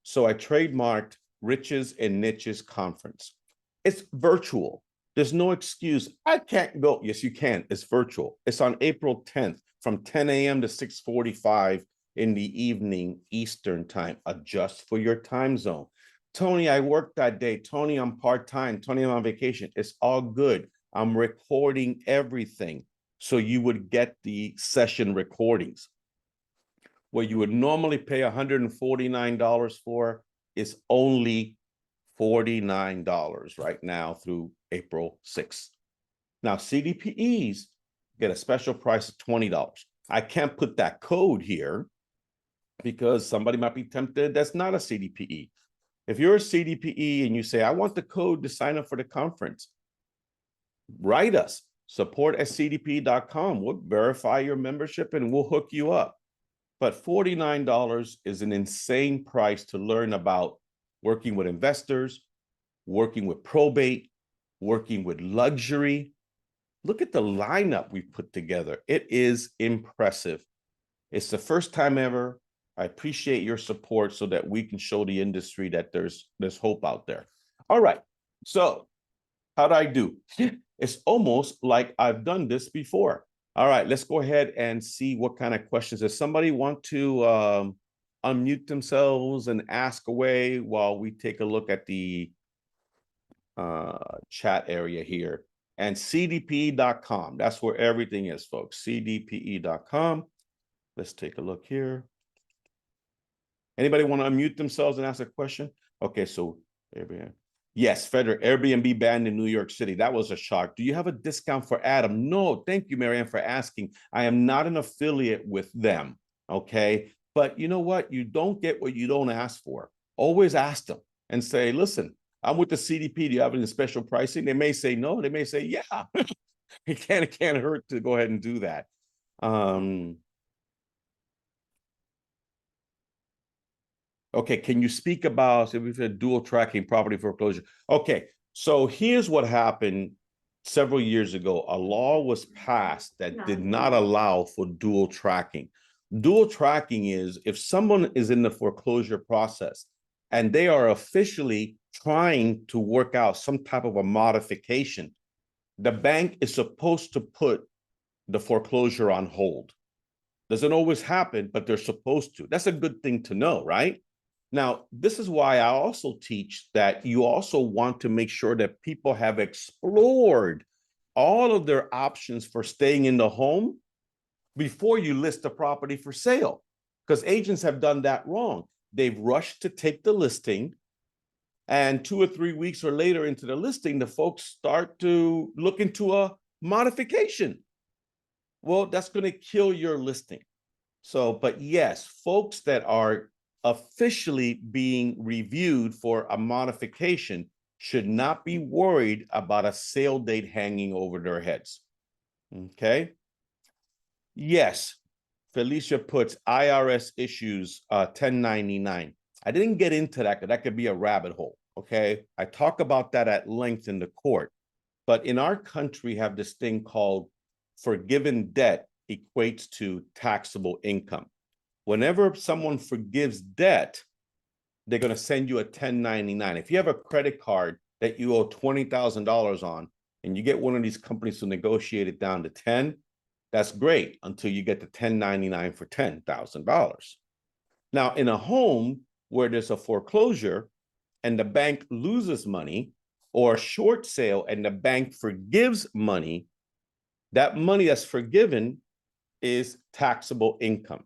So I trademarked Riches and Niches Conference. It's virtual. There's no excuse. I can't go. Yes, you can. It's virtual. It's on April 10th from 10 a.m. to 6:45 in the evening Eastern time. Adjust for your time zone. Tony, I worked that day. Tony, I'm part-time. Tony, I'm on vacation. It's all good. I'm recording everything, so you would get the session recordings. What you would normally pay $149 for is only $49 right now through April 6th. Now, CDPEs get a special price of $20. I can't put that code here because somebody might be tempted that's not a CDPE. If you're a CDPE and you say, I want the code to sign up for the conference, write us, support@cdpe.com. We'll verify your membership and we'll hook you up. But $49 is an insane price to learn about working with investors, working with probate, working with luxury. Look at the lineup we put together. It is impressive. It's the first time ever. I appreciate your support so that we can show the industry that there's hope out there. All right. So how'd I do? It's almost like I've done this before. All right, let's go ahead and see what kind of questions. Does somebody want to unmute themselves and ask away while we take a look at the chat area here? And CDPE.com, that's where everything is, folks. CDPE.com. Let's take a look here. Anybody want to unmute themselves and ask a question? Okay, so Airbnb. Yes, Frederick, Airbnb banned in New York City. That was a shock. Do you have a discount for Adam? No, thank you, Marianne, for asking. I am not an affiliate with them, okay? But you know what? You don't get what you don't ask for. Always ask them and say, listen, I'm with the CDP. Do you have any special pricing? They may say no. They may say, yeah. It can't hurt to go ahead and do that. Okay, can you speak about if we've had dual tracking property foreclosure? Okay, so here's what happened several years ago. A law was passed that did not allow for dual tracking. Dual tracking is if someone is in the foreclosure process and they are officially trying to work out some type of a modification, the bank is supposed to put the foreclosure on hold. Doesn't always happen, but they're supposed to. That's a good thing to know, right? Now, this is why I also teach that you also want to make sure that people have explored all of their options for staying in the home before you list the property for sale, because agents have done that wrong. They've rushed to take the listing, and 2 or 3 weeks or later into the listing, the folks start to look into a modification. Well, that's going to kill your listing. So, but yes, folks that are officially being reviewed for a modification should not be worried about a sale date hanging over their heads. Okay. Yes. Felicia puts IRS issues 1099. I didn't get into that because that could be a rabbit hole. Okay. I talk about that at length in the court, but in our country, we have this thing called forgiven debt equates to taxable income. Whenever someone forgives debt, they're going to send you a 1099. If you have a credit card that you owe $20,000 on, and you get one of these companies to negotiate it down to 10, that's great until you get the 1099 for $10,000. Now, in a home where there's a foreclosure and the bank loses money, or a short sale and the bank forgives money, that money that's forgiven is taxable income.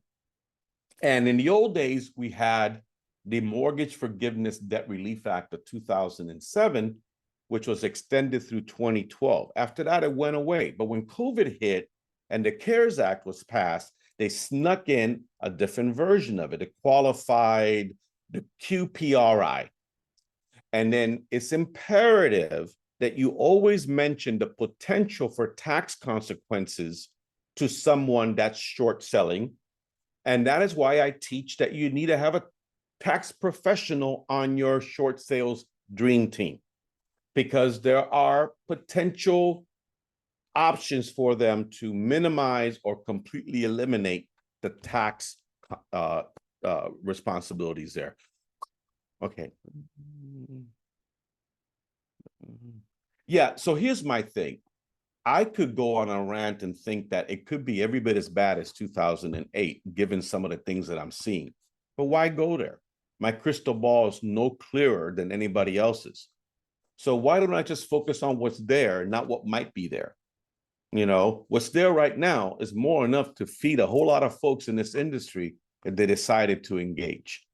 And in the old days, we had the Mortgage Forgiveness Debt Relief Act of 2007, which was extended through 2012. After that, it went away. But when COVID hit and the CARES Act was passed, they snuck in a different version of it. It qualified the QPRI. And then it's imperative that you always mention the potential for tax consequences to someone that's short selling. And that is why I teach that you need to have a tax professional on your short sales dream team, because there are potential options for them to minimize or completely eliminate the tax responsibilities there. Okay. Yeah, so here's my thing. I could go on a rant and think that it could be every bit as bad as 2008, given some of the things that I'm seeing. But why go there? My crystal ball is no clearer than anybody else's. So why don't I just focus on what's there, not what might be there? You know, what's there right now is more enough to feed a whole lot of folks in this industry if they decided to engage.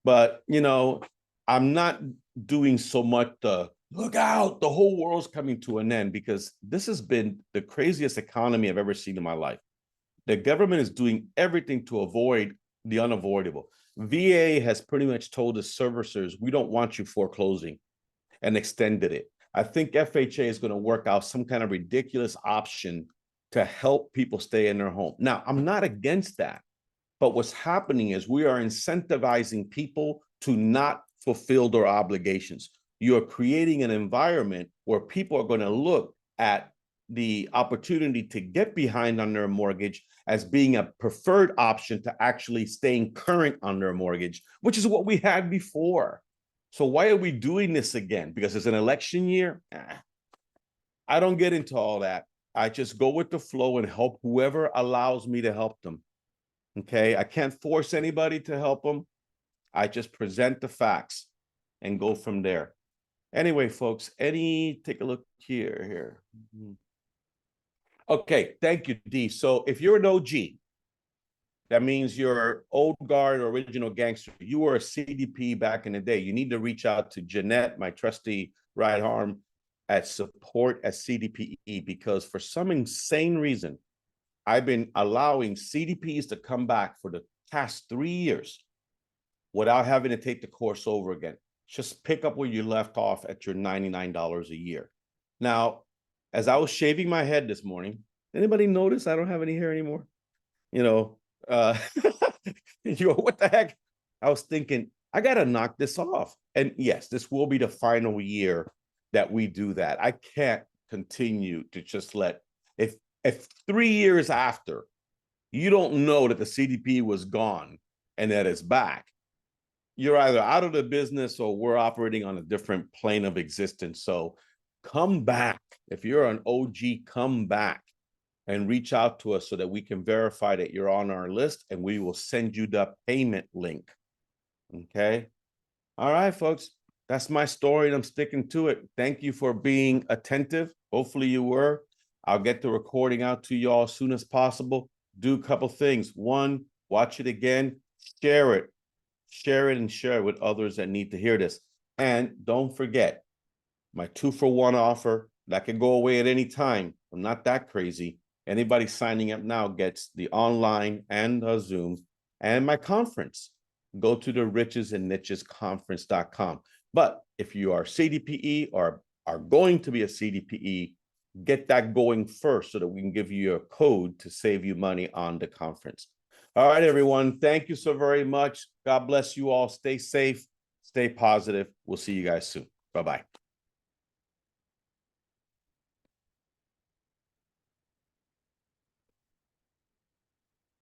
But, you know, I'm not doing so much look out, the whole world's coming to an end, because this has been the craziest economy I've ever seen in my life. The government is doing everything to avoid the unavoidable. VA has pretty much told the servicers, we don't want you foreclosing, and extended it. I think FHA is going to work out some kind of ridiculous option to help people stay in their home. Now, I'm not against that, but what's happening is we are incentivizing people to not fulfill their obligations. You're creating an environment where people are going to look at the opportunity to get behind on their mortgage as being a preferred option to actually staying current on their mortgage, which is what we had before. So why are we doing this again? Because it's an election year? I don't get into all that. I just go with the flow and help whoever allows me to help them. Okay, I can't force anybody to help them. I just present the facts and go from there. Anyway, folks, take a look here. Okay, thank you, D. So if you're an OG, that means you're old guard or original gangster. You were a CDP back in the day. You need to reach out to Jeanette, my trusty right arm, at support@CDPE, because for some insane reason, I've been allowing CDPs to come back for the past 3 years without having to take the course over again. Just pick up where you left off at your $99 a year. Now, as I was shaving my head this morning, anybody notice I don't have any hair anymore? You know, what the heck? I was thinking, I got to knock this off. And yes, this will be the final year that we do that. I can't continue to just if 3 years after you don't know that the CDP was gone and that it's back, you're either out of the business or we're operating on a different plane of existence. So come back. If you're an OG, come back and reach out to us so that we can verify that you're on our list, and we will send you the payment link. Okay. All right, folks. That's my story and I'm sticking to it. Thank you for being attentive. Hopefully you were. I'll get the recording out to you all as soon as possible. Do a couple things. One, watch it again, share it and share it with others that need to hear this. And don't forget my 2-for-1 offer that can go away at any time. I'm not that crazy. Anybody signing up now gets the online and the Zoom and my conference. Go to the richesandnichesconference.com. But if you are CDPE or are going to be a CDPE, get that going first so that we can give you a code to save you money on the conference. All right, everyone. Thank you so very much. God bless you all. Stay safe. Stay positive. We'll see you guys soon. Bye-bye.